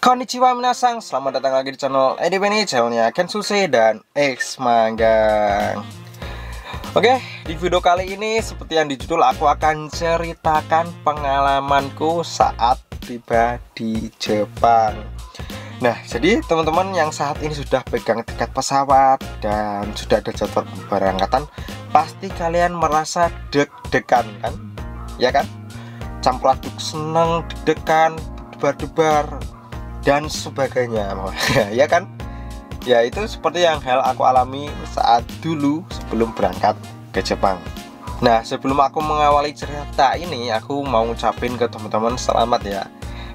Konnichiwa minasang, selamat datang lagi di channel EDP ini, channelnya Kensuse dan X Manggang. Oke, di video kali ini seperti yang di judul, aku akan ceritakan pengalamanku saat tiba di Jepang. Nah, jadi teman-teman yang saat ini sudah pegang tiket pesawat dan sudah ada jadwal pemberangkatan, pasti kalian merasa deg-degan kan? Ya kan? Campur aduk seneng, deg-degan, debar-debar dan sebagainya. Ya kan? Ya, itu seperti yang aku alami saat dulu sebelum berangkat ke Jepang. Nah, sebelum aku mengawali cerita ini, aku mau ngucapin ke teman-teman selamat ya.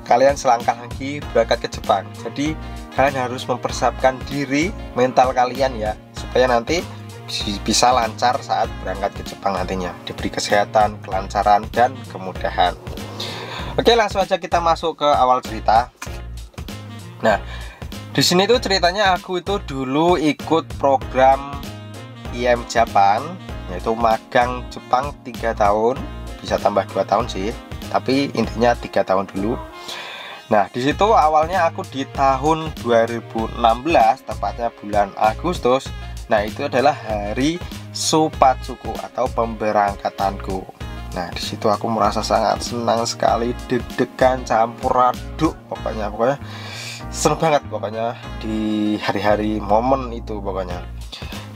Kalian selangkah lagi berangkat ke Jepang. Jadi kalian harus mempersiapkan diri, mental kalian ya, supaya nanti bisa lancar saat berangkat ke Jepang nantinya. Diberi kesehatan, kelancaran, dan kemudahan. Oke, langsung aja kita masuk ke awal cerita. Nah, di sini tuh ceritanya aku itu dulu ikut program IM Japan, yaitu magang Jepang 3 tahun, bisa tambah 2 tahun sih, tapi intinya 3 tahun dulu. Nah, di situ awalnya aku di tahun 2016, tepatnya bulan Agustus. Nah, itu adalah hari Supatsuku atau pemberangkatanku. Nah, di situ aku merasa sangat senang sekali, deg-degan campur aduk, pokoknya seneng banget pokoknya di hari-hari momen itu pokoknya.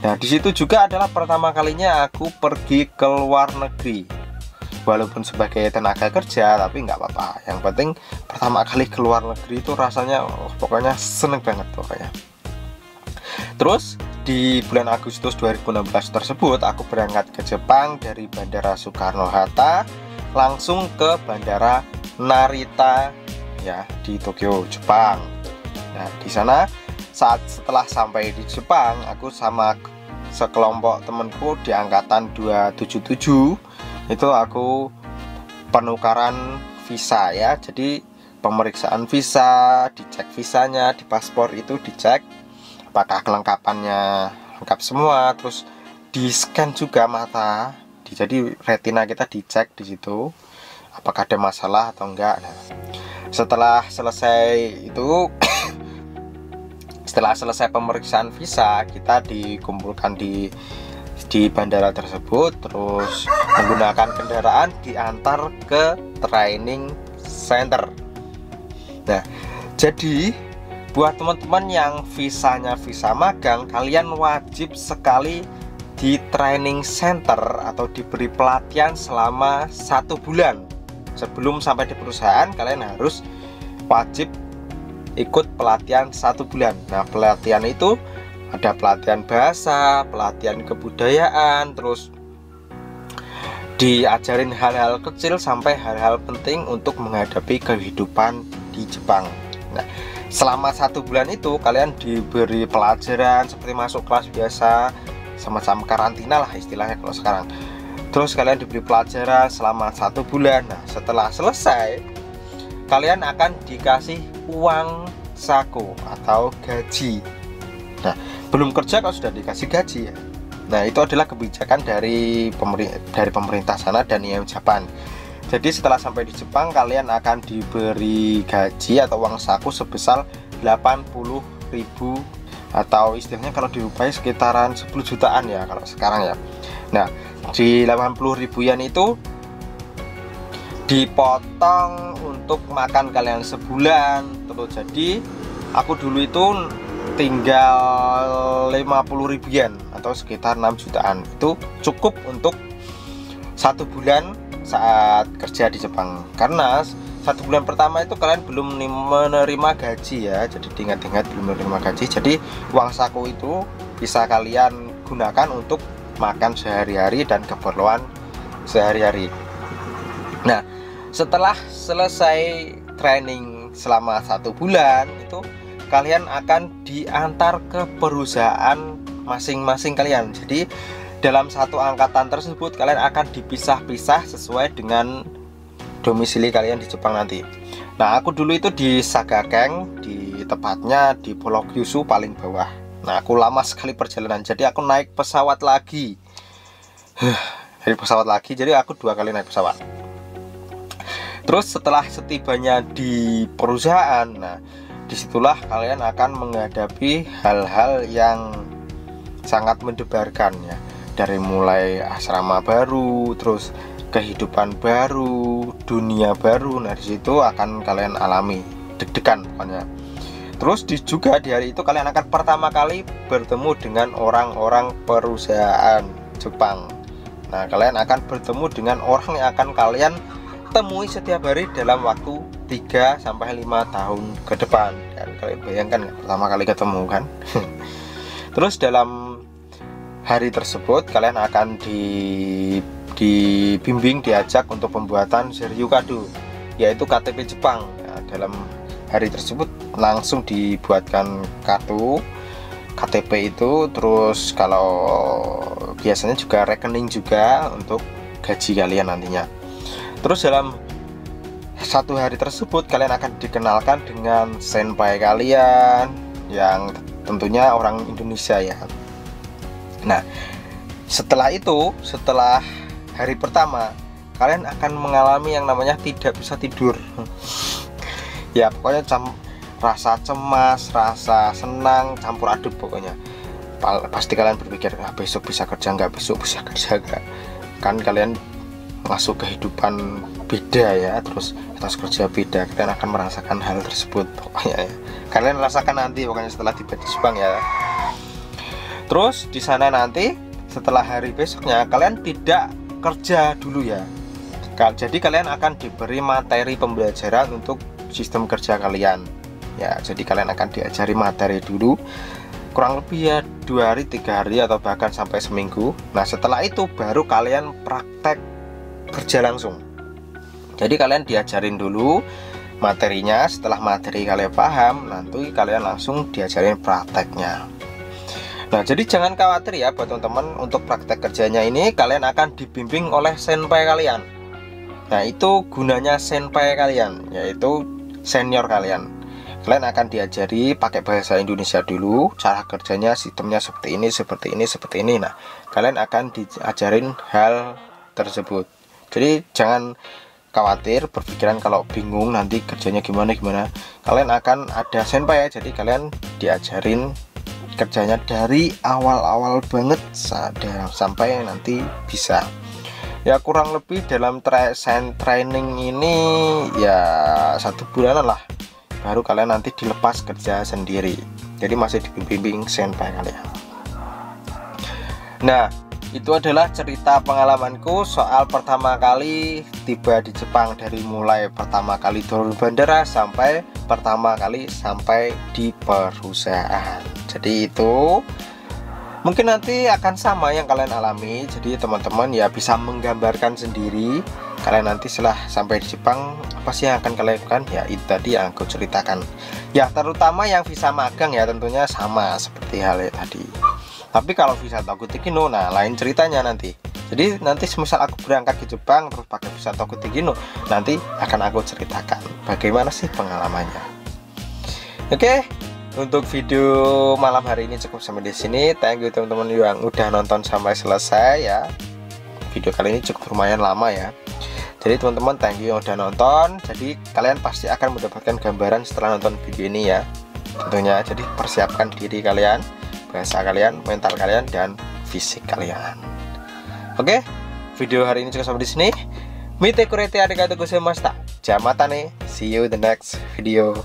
Nah, di situ juga adalah pertama kalinya aku pergi ke luar negeri. Walaupun sebagai tenaga kerja, tapi nggak apa-apa. Yang penting pertama kali ke luar negeri itu rasanya pokoknya seneng banget pokoknya. Terus di bulan Agustus 2016 tersebut aku berangkat ke Jepang dari Bandara Soekarno-Hatta langsung ke Bandara Narita ya di Tokyo, Jepang. Nah, di sana setelah sampai di Jepang, aku sama sekelompok temanku di angkatan 277 itu aku penukaran visa ya. Jadi pemeriksaan visa, dicek visanya, di paspor itu dicek apakah kelengkapannya lengkap semua, terus di scan juga mata. Jadi retina kita dicek di situ apakah ada masalah atau enggak. Nah, setelah selesai itu setelah selesai pemeriksaan visa, kita dikumpulkan di bandara tersebut, terus menggunakan kendaraan diantar ke training center. Nah, jadi buat teman-teman yang visanya visa magang, kalian wajib sekali di training center atau diberi pelatihan selama 1 bulan. Sebelum sampai di perusahaan, kalian harus wajib ikut pelatihan 1 bulan. Nah, pelatihan itu ada pelatihan bahasa, pelatihan kebudayaan, terus diajarin hal-hal kecil sampai hal-hal penting untuk menghadapi kehidupan di Jepang. Nah, selama 1 bulan itu kalian diberi pelajaran seperti masuk kelas biasa, semacam karantina lah istilahnya kalau sekarang. Terus kalian diberi pelajaran selama 1 bulan. Nah, setelah selesai kalian akan dikasih uang saku atau gaji. Nah, belum kerja kalau sudah dikasih gaji ya. Nah, itu adalah kebijakan dari pemerintah sana dan IM Japan. Jadi setelah sampai di Jepang, kalian akan diberi gaji atau uang saku sebesar 80.000 atau istilahnya kalau dirupiah sekitaran 10 jutaan ya kalau sekarang ya. Nah, di 80.000 yen itu dipotong untuk makan kalian sebulan. Terus jadi aku dulu itu tinggal 50.000 yen atau sekitar 6 jutaan. Itu cukup untuk 1 bulan saat kerja di Jepang. Karena 1 bulan pertama itu kalian belum menerima gaji ya. Jadi diingat-ingat belum menerima gaji. Jadi uang saku itu bisa kalian gunakan untuk makan sehari-hari dan keperluan sehari-hari. Nah, setelah selesai training selama 1 bulan itu kalian akan diantar ke perusahaan masing-masing kalian. Jadi dalam satu angkatan tersebut kalian akan dipisah-pisah sesuai dengan domisili kalian di Jepang nanti. Nah, aku dulu itu di Sagaken, tepatnya di Pulau Kyushu paling bawah. Nah, aku lama sekali perjalanan, jadi aku naik pesawat lagi. Jadi aku 2 kali naik pesawat. Terus setelah setibanya di perusahaan, nah disitulah kalian akan menghadapi hal-hal yang sangat mendebarkan ya, dari mulai asrama baru, terus kehidupan baru, dunia baru. Nah disitu akan kalian alami deg-degan pokoknya. Terus juga di hari itu kalian akan pertama kali bertemu dengan orang-orang perusahaan Jepang. Nah kalian akan bertemu dengan orang yang akan kalian temui setiap hari dalam waktu 3-5 tahun ke depan. Dan kalian bayangkan pertama kali ketemu kan. Terus dalam hari tersebut kalian akan dibimbing, diajak untuk pembuatan Seryukado, yaitu KTP Jepang. Nah, dalam hari tersebut langsung dibuatkan kartu KTP itu. Terus kalau biasanya juga rekening juga untuk gaji kalian nantinya. Terus dalam satu hari tersebut kalian akan dikenalkan dengan senpai kalian yang tentunya orang Indonesia ya. Nah setelah itu, setelah hari pertama, kalian akan mengalami yang namanya tidak bisa tidur. Ya pokoknya rasa cemas, rasa senang campur aduk pokoknya. Pasti kalian berpikir, besok bisa kerja nggak, besok bisa kerja nggak. Kan kalian masuk kehidupan beda ya, terus atas kerja beda, kalian akan merasakan hal tersebut pokoknya ya. Kalian rasakan nanti pokoknya setelah tiba di Jepang ya. Terus di sana nanti setelah hari besoknya kalian tidak kerja dulu ya. Jadi kalian akan diberi materi pembelajaran untuk sistem kerja kalian ya. Jadi kalian akan diajari materi dulu kurang lebih ya 2 hari, 3 hari atau bahkan sampai seminggu. Nah setelah itu baru kalian praktek kerja langsung. Jadi kalian diajarin dulu materinya, setelah materi kalian paham, nanti kalian langsung diajarin prakteknya. Nah jadi jangan khawatir ya buat teman-teman, untuk praktek kerjanya ini kalian akan dibimbing oleh senpai kalian. Nah itu gunanya senpai kalian, yaitu senior kalian. Kalian akan diajari pakai bahasa Indonesia dulu, cara kerjanya, sistemnya seperti ini, seperti ini, seperti ini. Nah kalian akan diajarin hal tersebut. Jadi jangan khawatir, berpikiran kalau bingung nanti kerjanya gimana. Kalian akan ada senpai ya, jadi kalian diajarin kerjanya dari awal-awal banget sampai nanti bisa. Ya kurang lebih dalam training ini ya 1 bulanan lah, baru kalian nanti dilepas kerja sendiri. Jadi masih dibimbing senpai kalian. Nah itu adalah cerita pengalamanku soal pertama kali tiba di Jepang, dari mulai pertama kali turun bandara sampai pertama kali sampai di perusahaan. Jadi itu mungkin nanti akan sama yang kalian alami. Jadi teman-teman ya bisa menggambarkan sendiri kalian nanti setelah sampai di Jepang apa sih yang akan kalian lakukan. Ya itu tadi yang aku ceritakan ya, terutama yang visa magang ya tentunya sama seperti hal tadi. Tapi kalau visa Tokushiki no, nah lain ceritanya nanti. Jadi nanti semisal aku berangkat ke Jepang terus pakai visa Tokushiki no, nanti akan aku ceritakan bagaimana sih pengalamannya. Oke, untuk video malam hari ini cukup sampai di sini. Thank you teman-teman yang udah nonton sampai selesai ya. Video kali ini cukup lumayan lama ya. Jadi teman-teman thank you yang udah nonton. Jadi kalian pasti akan mendapatkan gambaran setelah nonton video ini ya. Tentunya jadi persiapkan diri kalian, bahasa kalian, mental kalian, dan fisik kalian. Oke, video hari ini cukup sampai di sini. Mite kurete arigatou gozaimashita. Jamatane. See you the next video.